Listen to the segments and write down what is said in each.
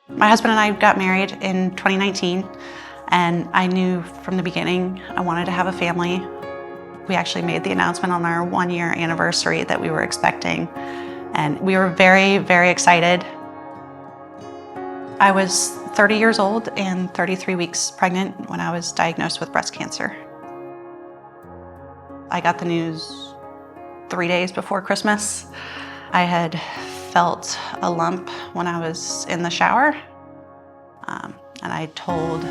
My husband and I got married in 2019, and I knew from the beginning I wanted to have a family. We actually made the announcement on our 1-year anniversary that we were expecting, and we were very, very excited. I was 30 years old and 33 weeks pregnant when I was diagnosed with breast cancer. I got the news 3 days before Christmas. I had felt a lump when I was in the shower, and I told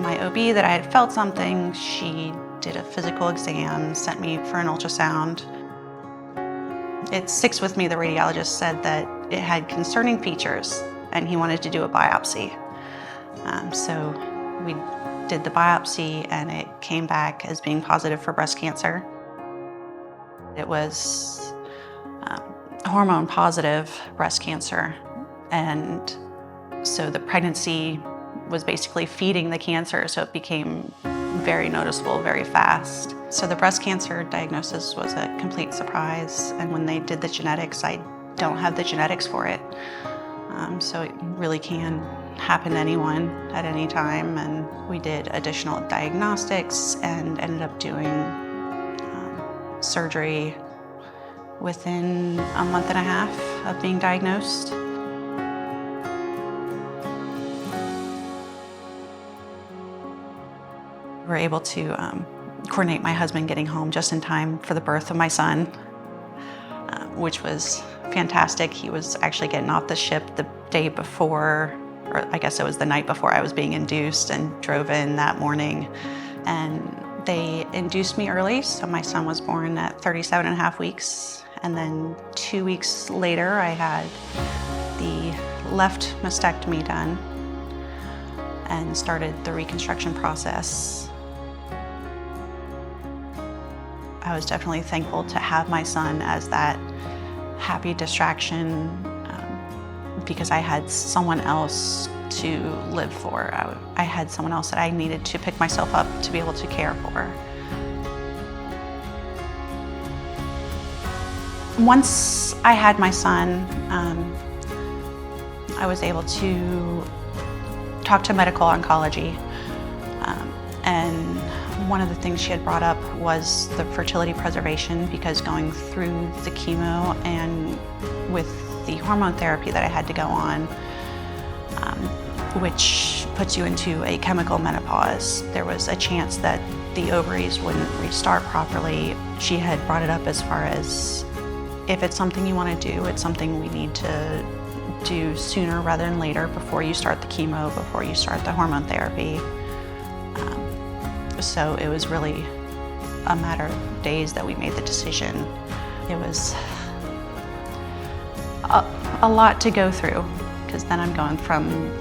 my OB that I had felt something. She did a physical exam, sent me for an ultrasound. It sticks with me, the radiologist said that it had concerning features and he wanted to do a biopsy. So we did the biopsy and it came back as being positive for breast cancer. It was hormone positive breast cancer, and so the pregnancy was basically feeding the cancer, so it became very noticeable very fast. So the breast cancer diagnosis was a complete surprise, and when they did the genetics, I don't have the genetics for it. So it really can happen to anyone at any time, and we did additional diagnostics and ended up doing surgery within a month and a half of being diagnosed. We were able to coordinate my husband getting home just in time for the birth of my son, which was fantastic. He was actually getting off the ship the day before, or I guess it was the night before I was being induced, and drove in that morning. And they induced me early, so my son was born at 37 and a half weeks. And then 2 weeks later, I had the left mastectomy done and started the reconstruction process. I was definitely thankful to have my son as that happy distraction, because I had someone else to live for. I had someone else that I needed to pick myself up to be able to care for. Once I had my son, I was able to talk to medical oncology, and one of the things she had brought up was the fertility preservation, because going through the chemo and with the hormone therapy that I had to go on, which puts you into a chemical menopause, there was a chance that the ovaries wouldn't restart properly. She had brought it up as far as, if it's something you want to do, it's something we need to do sooner rather than later, before you start the chemo, before you start the hormone therapy. So it was really a matter of days that we made the decision. It was a lot to go through, because then I'm going from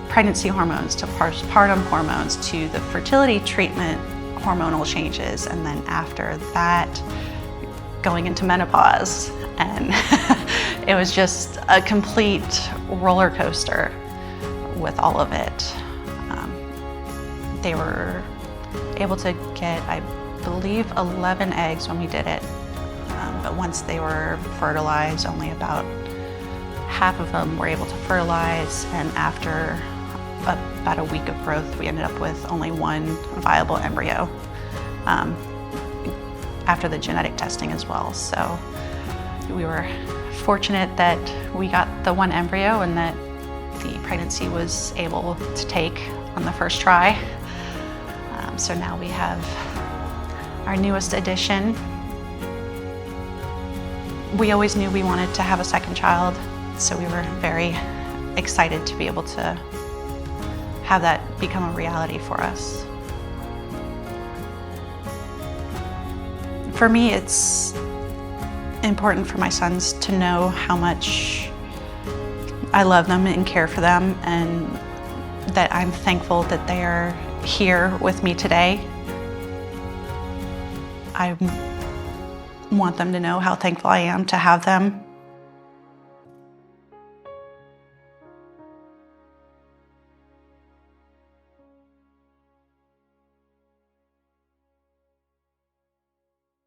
pregnancy hormones to postpartum hormones to the fertility treatment hormonal changes, and then after that going into menopause. And it was just a complete roller coaster with all of it. They were able to get, I believe, 11 eggs when we did it. But once they were fertilized, only about half of them were able to fertilize, and after about a week of growth, we ended up with only one viable embryo, after the genetic testing as well. So we were fortunate that we got the one embryo and that the pregnancy was able to take on the first try. So now we have our newest addition. We always knew we wanted to have a second child, so we were very excited to be able to have that become a reality for us. For me, it's important for my sons to know how much I love them and care for them, and that I'm thankful that they are here with me today. I want them to know how thankful I am to have them.